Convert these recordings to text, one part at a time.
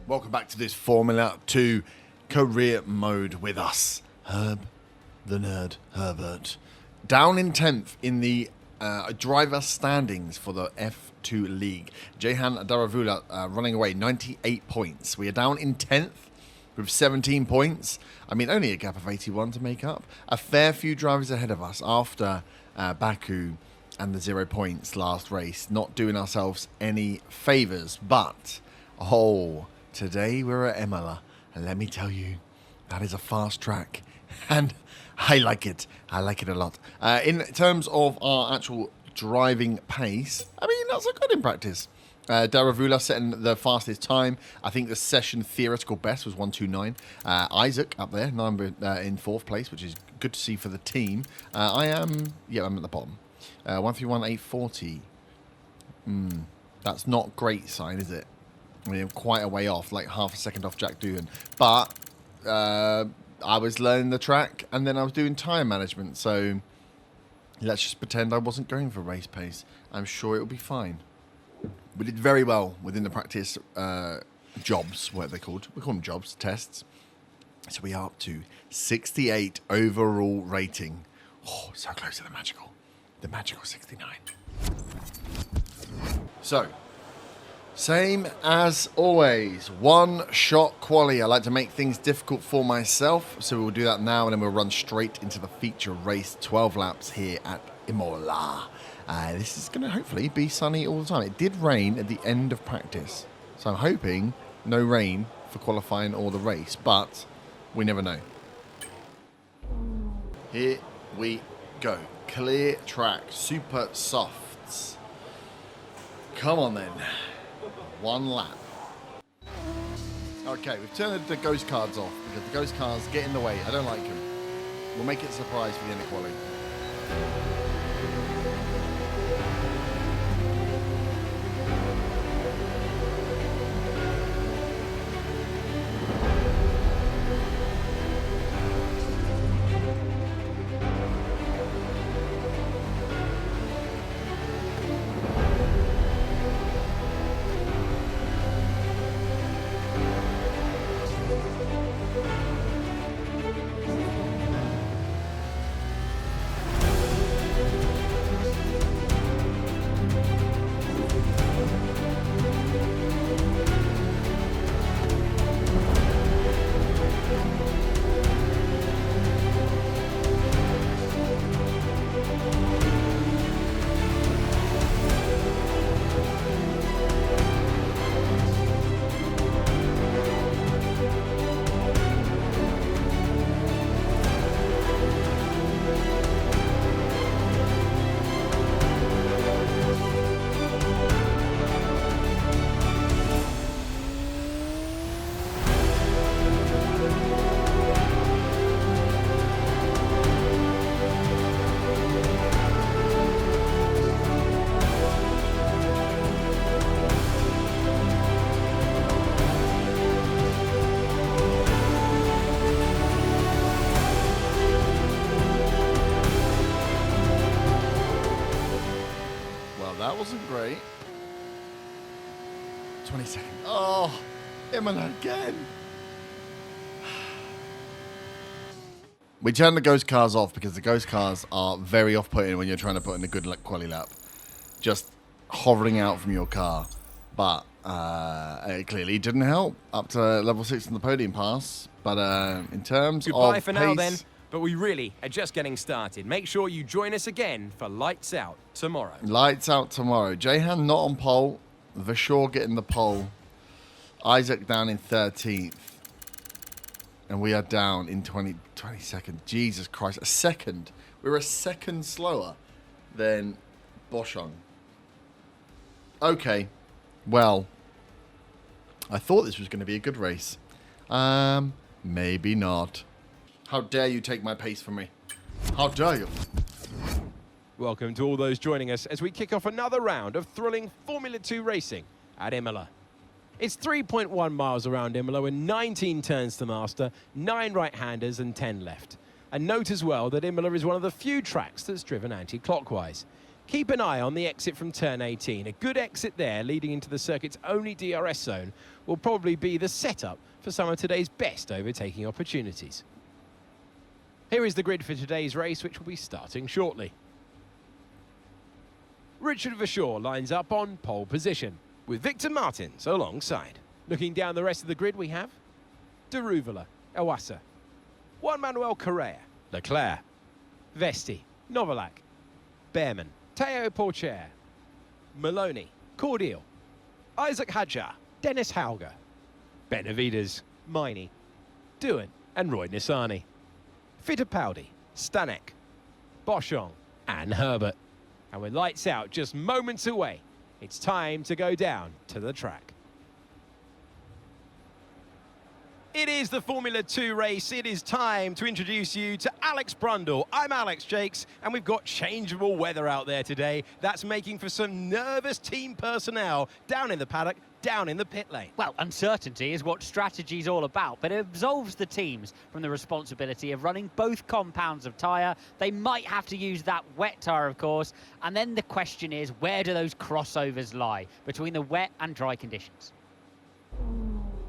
Welcome back to this Formula 2 career mode with us, Herb the Nerd Herbert. Down in 10th in the driver standings for the F2 League. Jehan Daravula running away, 98 points. We are down in 10th with 17 points. I mean, only a gap of 81 to make up. A fair few drivers ahead of us after Baku and the 0 points last race. Not doing ourselves any favours, but... today we're at Imola, and let me tell you, that is a fast track, and I like it. I like it a lot. In terms of our actual driving pace, I mean, that's a good in practice. Daravula setting the fastest time. I think the session theoretical best was 1:29. Isaac up there, in 4th place, which is good to see for the team. I'm at the bottom. 1:31.840. That's not great sign, is it? I mean, quite a way off, like half a second off Jack Doohan. But I was learning the track, and then I was doing tyre management. So let's just pretend I wasn't going for race pace. I'm sure it'll be fine. We did very well within the practice jobs, what are they called? We call them jobs, tests. So we are up to 68 overall rating. Oh, so close to the magical 69. So... same as always, one-shot quali. I like to make things difficult for myself, so we'll do that now, and then we'll run straight into the feature race, 12 laps here at Imola. This is going to hopefully be sunny all the time. It did rain at the end of practice, so I'm hoping no rain for qualifying or the race, but we never know. Here we go. Clear track, super softs. Come on then. One lap. Okay, we've turned the ghost cards off because the ghost cards get in the way. I don't like them. We'll make it a surprise for the end of quality. That wasn't great. 20 seconds. Oh, Imola again. We turned the ghost cars off because the ghost cars are very off-putting when you're trying to put in a good quali lap. Just hovering out from your car. But it clearly didn't help up to level 6 in the podium pass. But in terms of Goodbye for pace, now then. But we really are just getting started. Make sure you join us again for Lights Out tomorrow. Lights out tomorrow. Jehan not on pole. Vashor getting the pole. Isaac down in 13th. And we are down in 20 seconds. Jesus Christ. A second. We're a second slower than Boschung. Okay. Well, I thought this was going to be a good race. Maybe not. How dare you take my pace from me? How dare you? Welcome to all those joining us as we kick off another round of thrilling Formula 2 racing at Imola. It's 3.1 miles around Imola with 19 turns to master, 9 right-handers and 10 left. And note as well that Imola is one of the few tracks that's driven anti-clockwise. Keep an eye on the exit from turn 18. A good exit there leading into the circuit's only DRS zone will probably be the setup for some of today's best overtaking opportunities. Here is the grid for today's race, which will be starting shortly. Richard Verschoor lines up on pole position, with Victor Martins alongside. Looking down the rest of the grid, we have Deruvala, Ewasa, Juan Manuel Correa, Leclerc, Vesti, Novalak, Behrman, Teo Porcher, Maloney, Cordial, Isaac Hadjar, Dennis Hauger, Benavides, Miney, Doohan and Roy Nissani, Fittipaldi, Stanek, Boschong and Herbert. And with lights out just moments away, it's time to go down to the track. It is the Formula 2 race. It is time to introduce you to Alex Brundle. I'm Alex Jakes, and we've got changeable weather out there today. That's making for some nervous team personnel down in the paddock, down in the pit lane. Well, uncertainty is what strategy's all about, but it absolves the teams from the responsibility of running both compounds of tyre. They might have to use that wet tyre, of course, and then the question is, where do those crossovers lie between the wet and dry conditions?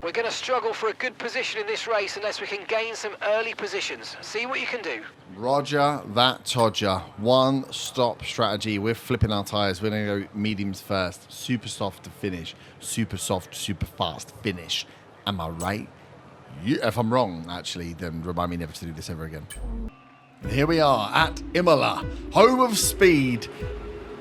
We're going to struggle for a good position in this race unless we can gain some early positions. See what you can do. Roger that, Todger. One stop strategy. We're flipping our tyres. We're going to go mediums first. Super soft to finish. Super soft, super fast finish. Am I right? If I'm wrong, actually, then remind me never to do this ever again. And here we are at Imola. Home of speed.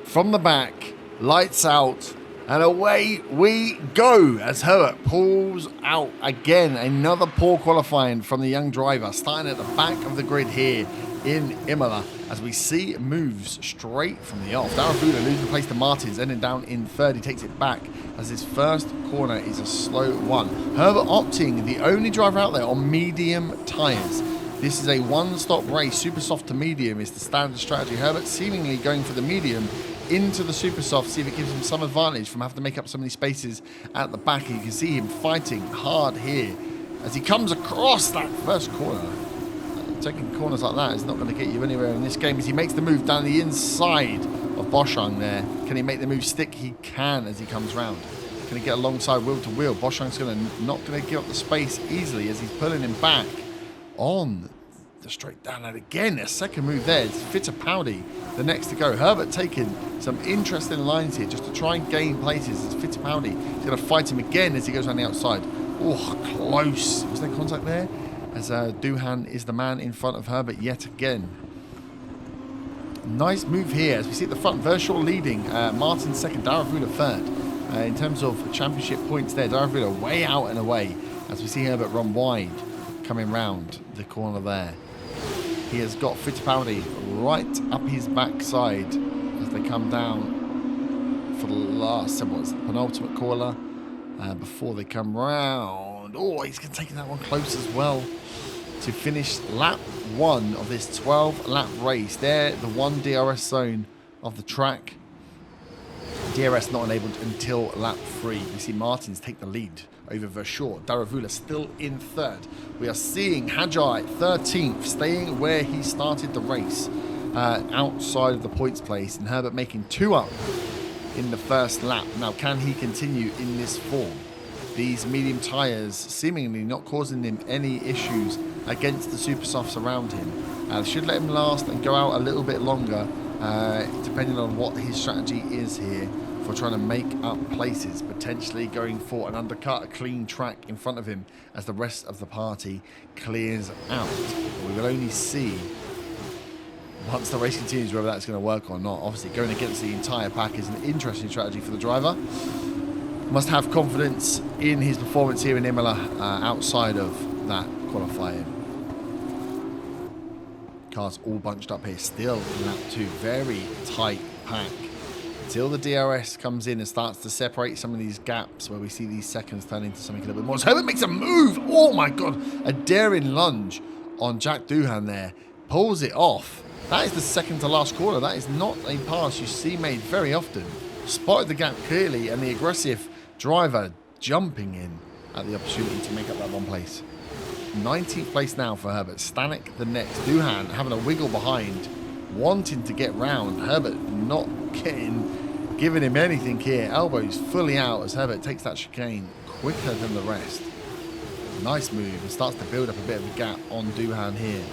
From the back. Lights out. And away we go as Herbert pulls out again. Another poor qualifying from the young driver, starting at the back of the grid here in Imola. As we see moves straight from the off. Deruvala losing place to Martins, ending down in third. He takes it back as his first corner is a slow one. Herbert opting, the only driver out there, on medium tyres. This is a one-stop race. Super soft to medium is the standard strategy. Herbert seemingly going for the medium into the super soft, see if it gives him some advantage from having to make up so many spaces at the back. And you can see him fighting hard here as he comes across that first corner. Taking corners like that is not going to get you anywhere in this game as he makes the move down the inside of Boschong there. Can he make the move stick? He can as he comes round. Can he get alongside wheel to wheel? Boschong's not going to give up the space easily as he's pulling him back on the straight down. And again, a second move there. It's Fittipaldi, the next to go. Herbert taking some interesting lines here just to try and gain places as Fittipaldi is going to fight him again as he goes around the outside. Oh, close. Was there contact there? As Doohan is the man in front of Herbert yet again. Nice move here as we see at the front. Verschoor leading, Martin second, Deruvala third. In terms of championship points there, Deruvala way out and away as we see Herbert run wide coming round the corner there. He has got Fittipaldi right up his backside as they come down for the last, penultimate corner before they come round. Oh, he's going to take that one close as well to finish lap 1 of this 12-lap race. There, the one DRS zone of the track. DRS not enabled until lap 3. We see Martins take the lead over Verschoor. Deruvala still in third. We are seeing Hadjar 13th, staying where he started the race, outside of the points place, and Herbert making 2 up in the first lap. Now, can he continue in this form? These medium tyres seemingly not causing him any issues against the super softs around him. Should let him last and go out a little bit longer, depending on what his strategy is here for trying to make up places, potentially going for an undercut, a clean track in front of him as the rest of the party clears out. We will only see once the race continues whether that's going to work or not. Obviously, going against the entire pack is an interesting strategy for the driver. Must have confidence in his performance here in Imola outside of that qualifying. Cars all bunched up here still in lap 2. Very tight pack. Until the DRS comes in and starts to separate some of these gaps where we see these seconds turn into something a little bit more. So Herbert makes a move. Oh my God. A daring lunge on Jack Doohan there. Pulls it off. That is the second to last corner. That is not a pass you see made very often. Spotted the gap clearly, and the aggressive driver jumping in at the opportunity to make up that one place. 19th place now for Herbert. Stanek the next. Doohan having a wiggle behind, wanting to get round. Herbert not giving him anything here. Elbows fully out as Herbert takes that chicane quicker than the rest. Nice move and starts to build up a bit of a gap on Doohan here.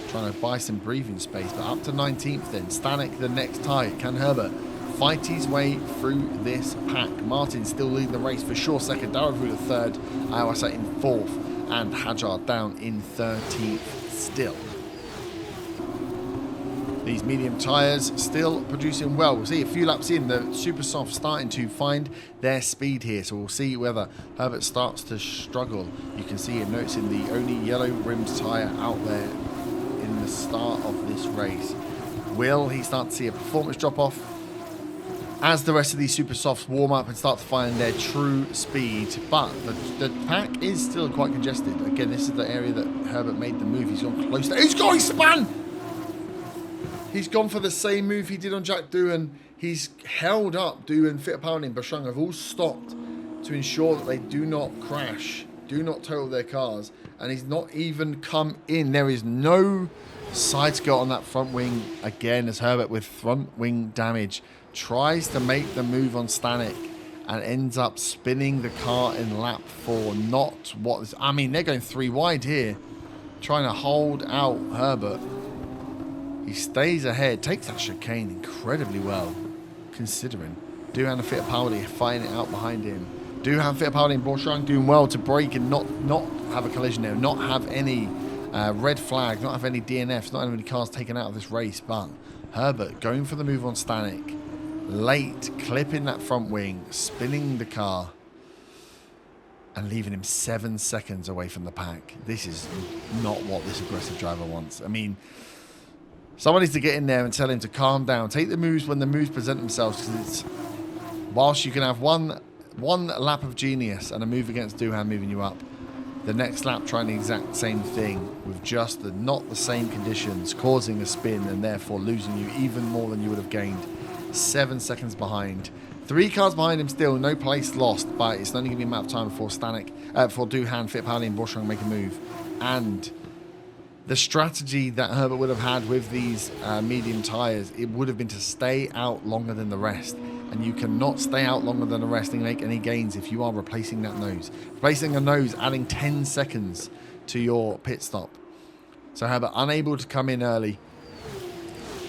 Trying to buy some breathing space, but up to 19th then. Stanek the next tight. Can Herbert fight his way through this pack? Martin still leading the race for sure. Second, Daravaru third, Iwasa in fourth, and Hajar down in 13th still. These medium tyres still producing well. We'll see a few laps in, the super soft starting to find their speed here. So we'll see whether Herbert starts to struggle. You can see him noticing the only yellow rimmed tyre out there in the start of this race. Will he start to see a performance drop off as the rest of these super softs warm up and start to find their true speed? But the pack is still quite congested. Again, this is the area that Herbert made the move. He's gone close to, he's spun! He's gone for the same move he did on Jack Doohan. He's held up Doohan, Fittipaldi and Bashung have all stopped to ensure that they do not crash, do not total their cars, and he's not even come in. There is no side skirt on that front wing again, as Herbert with front wing damage tries to make the move on Stanek and ends up spinning the car in lap 4. Not what this, I mean, they're going 3 wide here, trying to hold out Herbert. He stays ahead, takes that chicane incredibly well, considering. Doohan and Fittipaldi fighting it out behind him. Doohan, Fittipaldi and Borsang doing well to brake and not have a collision there, not have any red flag, not have any DNFs, not have any cars taken out of this race. But Herbert going for the move on Stanek, late, clipping that front wing, spinning the car, and leaving him 7 seconds away from the pack. This is not what this aggressive driver wants. I mean, someone needs to get in there and tell him to calm down. Take the moves when the moves present themselves, because it's, whilst you can have one lap of genius and a move against Doohan moving you up, the next lap trying the exact same thing with just not the same conditions, causing a spin and therefore losing you even more than you would have gained. 7 seconds behind. 3 cars behind him still, no place lost, but it's only going to be a matter of time before for Doohan, Fittipaldi and Borsang make a move. And the strategy that Herbert would have had with these medium tyres, it would have been to stay out longer than the rest. And you cannot stay out longer than the rest and make any gains if you are replacing that nose. Replacing a nose, adding 10 seconds to your pit stop. So Herbert unable to come in early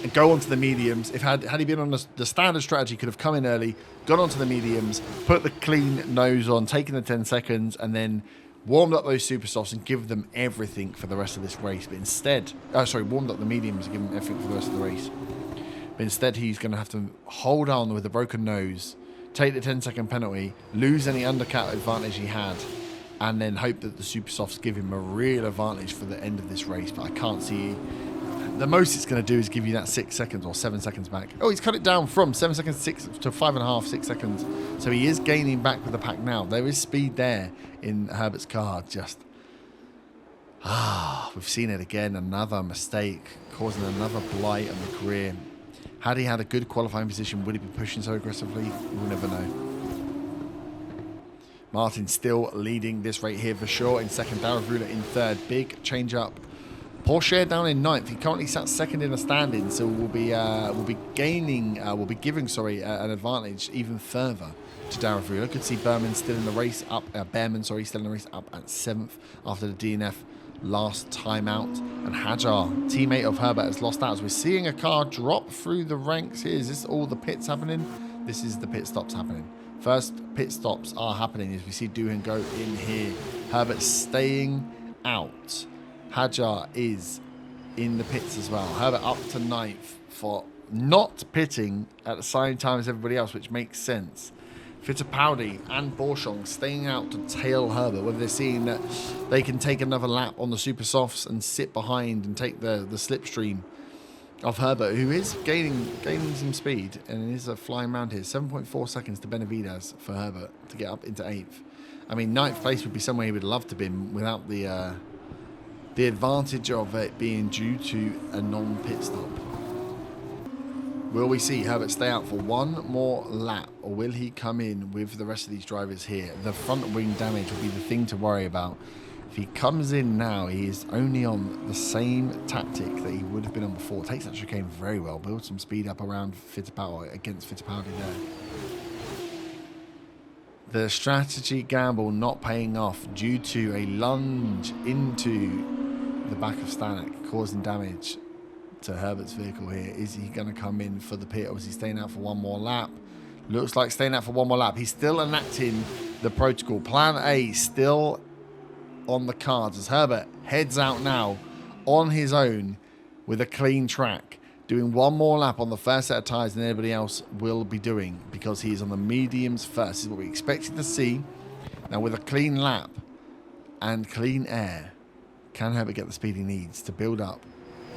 and go onto the mediums. If had he been on the standard strategy, could have come in early, got onto the mediums, put the clean nose on, taken the 10 seconds, and then warmed up those super softs and give them everything for the rest of this race. But instead, warmed up the mediums and give them everything for the rest of the race. But instead, he's going to have to hold on with a broken nose, take the 10-second penalty, lose any undercut advantage he had, and then hope that the super softs give him a real advantage for the end of this race. But I can't see. The most it's going to do is give you that 6 seconds or 7 seconds back. Oh, he's cut it down from 7 seconds to 5.5, 6 seconds. So he is gaining back with the pack now. There is speed there in Herbert's car. Just, we've seen it again. Another mistake, causing another blight on the career. Had he had a good qualifying position, would he be pushing so aggressively? We'll never know. Martin still leading this right here for sure. In second, Daravaru in third. Big change up. Porsche down in 9th. He currently sat second in the standing, so we'll be giving an advantage even further to Daravaru. I could see Behrman still in the race up. Still in the race up at 7th after the DNF last time out. And Hajar, teammate of Herbert, has lost out. As we're seeing a car drop through the ranks here. Is this all the pits happening? This is the pit stops happening. First pit stops are happening as we see Doohan go in here. Herbert staying out. Hajar is in the pits as well. Herbert up to 9th for not pitting at the same time as everybody else, which makes sense. Fittipaldi and Borsang staying out to tail Herbert, whether they're seeing that they can take another lap on the super softs and sit behind and take the slipstream of Herbert, who is gaining some speed and is flying around here. 7.4 seconds to Benavides for Herbert to get up into 8th. I mean, 9th place would be somewhere he would love to be without the advantage of it being due to a non-pit stop. Will we see Herbert stay out for one more lap, or will he come in with the rest of these drivers here? The front wing damage will be the thing to worry about If he comes in now, he is only on the same tactic that he would have been on before. Takes that chicane very well. Builds some speed up around Fittipaldi, against Fittipaldi there. The strategy gamble not paying off due to a lunge into the back of Stanek, causing damage to Herbert's vehicle here. Is he going to come in for the pit, or is he staying out for one more lap? Looks like staying out for one more lap. He's still enacting the protocol. Plan A still on the cards as Herbert heads out now on his own with a clean track, doing one more lap on the first set of tyres than anybody else will be doing, because he is on the mediums first. This is what we expected to see. Now with a clean lap and clean air, can Herbert get the speed he needs to build up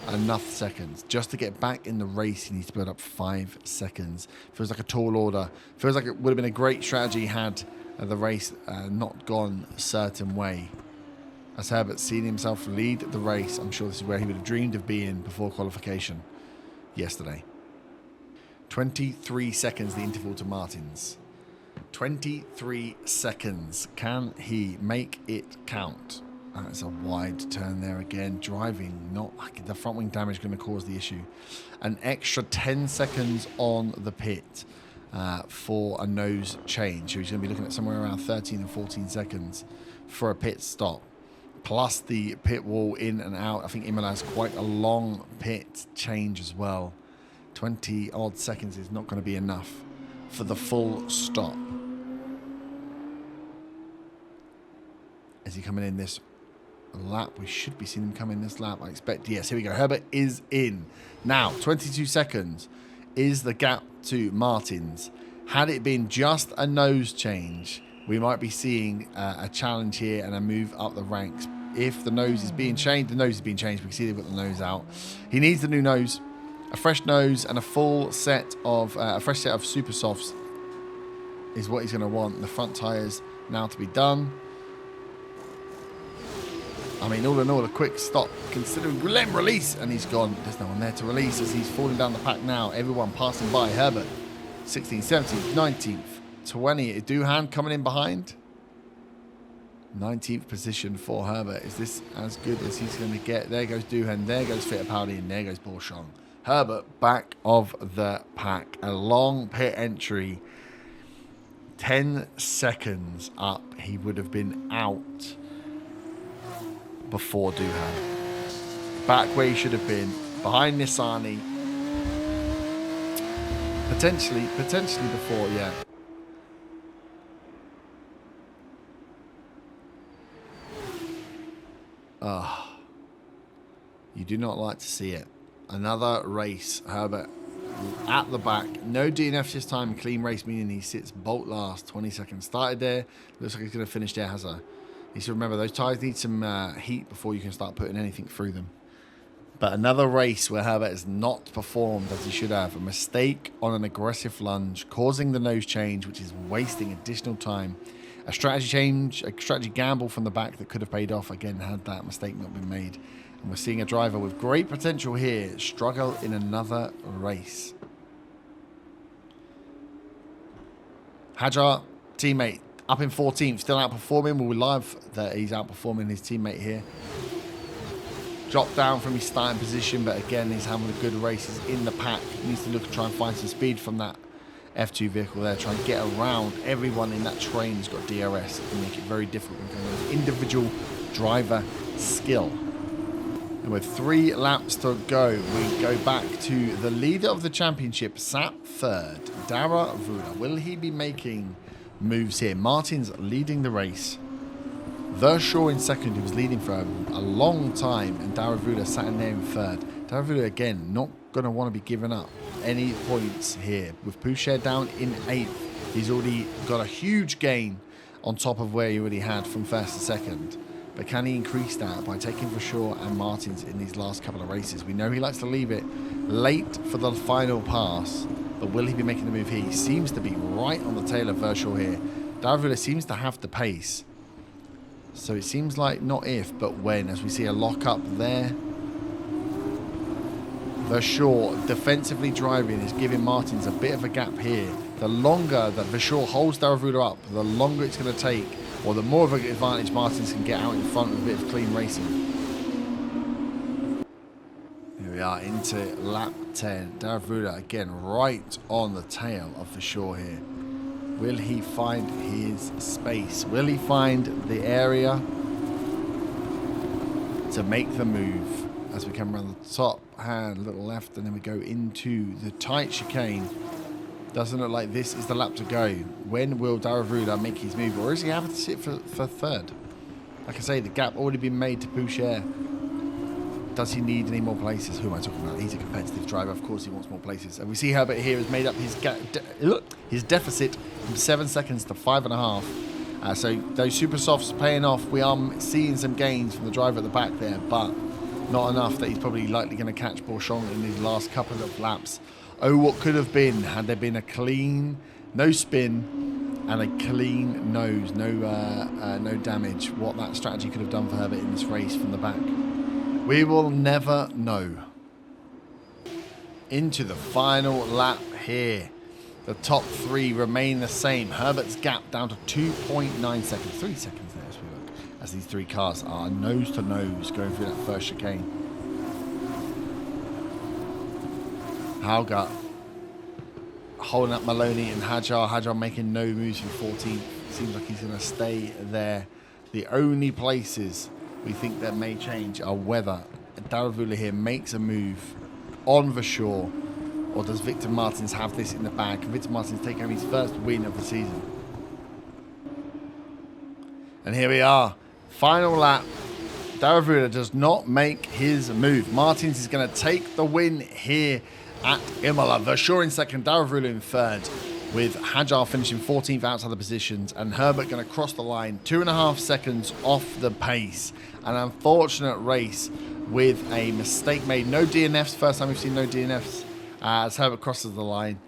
enough seconds? Just to get back in the race, he needs to build up 5 seconds. Feels like a tall order. Feels like it would have been a great strategy had the race not gone a certain way. As Herbert seen himself lead the race, I'm sure this is where he would have dreamed of being before qualification yesterday. 23 seconds the interval to Martins. 23 seconds. Can he make it count? That's a wide turn there again. Driving, not like the front wing damage going to cause the issue. An extra 10 seconds on the pit for a nose change. So he's going to be looking at somewhere around 13 or 14 seconds for a pit stop. Plus the pit wall in and out. I think Imola has quite a long pit change as well. 20 odd seconds is not going to be enough for the full stop. Is he coming in this lap? We should be seeing him come in this lap, I expect. Yes, here we go. Herbert is in. Now, 22 seconds is the gap to Martins. Had it been just a nose change, we might be seeing a challenge here and a move up the ranks. If the nose is being changed, the nose is being changed. We can see they've got the nose out. He needs the new nose, a fresh nose, and a fresh set of super softs is what he's going to want. The front tyres now to be done. I mean, all in all, a quick stop considering Guillem release, and he's gone. There's no one there to release as he's falling down the pack now. Everyone passing by. Herbert, 16th, 17th, 19th. 20. Doohan coming in behind. 19th position for Herbert. Is this as good as he's going to get? There goes Doohan. There goes Fittipaldi. And there goes Bourchon. Herbert back of the pack. A long pit entry. 10 seconds up. He would have been out before Doohan. Back where he should have been. Behind Nissani. Potentially before, yeah. You do not like to see it. Another race. Herbert at the back. No DNFs this time. Clean race, meaning he sits bolt last. 20 seconds. Started there. Looks like he's going to finish there. Has a. You should remember those tyres need some heat before you can start putting anything through them. But another race where Herbert has not performed as he should have. A mistake on an aggressive lunge, causing the nose change, which is wasting additional time. A strategy change, a strategy gamble from the back that could have paid off. Again, had that mistake not been made. And we're seeing a driver with great potential here struggle in another race. Hajar, teammate, up in 14th, still outperforming. We love that he's outperforming his teammate here. Dropped down from his starting position, but again, he's having a good race. He's in the pack. He needs to look and try and find some speed from that F2 vehicle there. Try and get around everyone in that train who's got DRS and make it very difficult with individual driver skill. And with 3 laps to go, we go back to the leader of the championship, sat third, Dara Vula. Will he be making moves here? Martin's leading the race. Verschaw in second, who was leading for a long time, and Dara Vula sat in there in third. Dara Vula, again, not going to want to be giving up any points here. With Pouchet down in 8th, he's already got a huge gain on top of where he already had from first to second. But can he increase that by taking Verschaw and Martins in these last couple of races? We know he likes to leave it late for the final pass, but will he be making the move here? He seems to be right on the tail of Verschaw here. Dara Vula seems to have the pace. So it seems like not if, but when, as we see a lock-up there. Verschaw defensively driving is giving Martins a bit of a gap here. The longer that Verschaw holds Dara Vula up, the longer it's going to take or the more of an advantage Martins can get out in front with a bit of clean racing. Here we are into lap 10. Daravula again right on the tail of the shore here. Will he find his space? Will he find the area to make the move? As we come around the top hand, a little left, and then we go into the tight chicane. Doesn't look like this is the lap to go. When will Daravula make his move? Or is he having to sit for third? Like I say, the gap already been made to Boucher. Does he need any more places? Who am I talking about? He's a competitive driver. Of course he wants more places. And we see Herbert here has made up his deficit from 7 seconds to 5.5. So those super softs paying off. We are seeing some gains from the driver at the back there, but not enough that he's probably likely going to catch Bourchon in these last couple of laps. Oh, what could have been had there been a clean, no spin, and a clean nose, no damage. What that strategy could have done for Herbert in this race from the back. We will never know. Into the final lap here. The top three remain the same. Herbert's gap down to 2.9 seconds. 3 seconds there as we look. As these three cars are nose to nose going through that first chicane. Hauger holding up Maloney and Hajar. Hajar making no moves from 14th. Seems like he's going to stay there. The only places we think that may change are whether Daravula here makes a move on the shore, or does Victor Martins have this in the bag? Can Victor Martins take home his first win of the season? And here we are. Final lap. Daravula does not make his move. Martins is going to take the win here at Imola. Verschoor in second, Daravula in third, with Hajar finishing 14th outside the positions, and Herbert going to cross the line 2.5 seconds off the pace. An unfortunate race with a mistake made. No DNFs. First time we've seen no DNFs as Herbert crosses the line.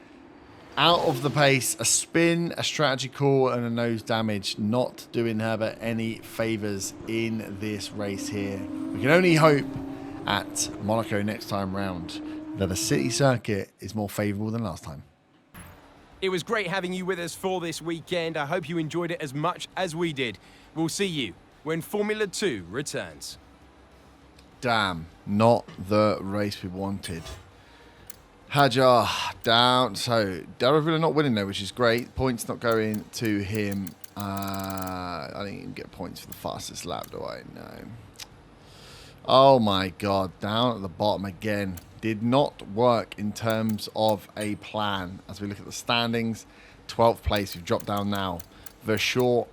Out of the pace, a spin, a strategy call, and a nose damage. Not doing Herbert any favours in this race here. We can only hope at Monaco next time round that the city circuit is more favourable than last time. It was great having you with us for this weekend. I hope you enjoyed it as much as we did. We'll see you when Formula 2 returns. Damn, not the race we wanted. Hajar down. So Daravula not winning there, which is great. Points not going to him. I didn't even get points for the fastest lap, do I? No. Oh my God, down at the bottom again. Did not work in terms of a plan. As we look at the standings, 12th place, we've dropped down now. Verschoor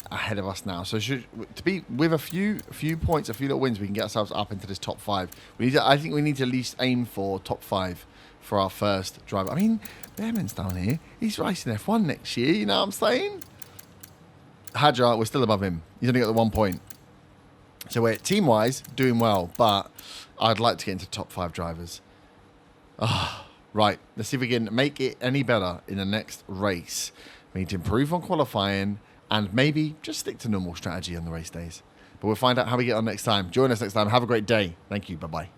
ahead of us now. So to be with a few points, a few little wins, we can get ourselves up into this top 5. I think we need to at least aim for top 5 for our first driver. I mean, Behrman's down here. He's racing F1 next year, you know what I'm saying? Hajar, we're still above him. He's only got the 1 point. So we're team-wise doing well, but I'd like to get into top 5 drivers. Right, let's see if we can make it any better in the next race. We need to improve on qualifying and maybe just stick to normal strategy on the race days. But we'll find out how we get on next time. Join us next time. Have a great day. Thank you. Bye-bye.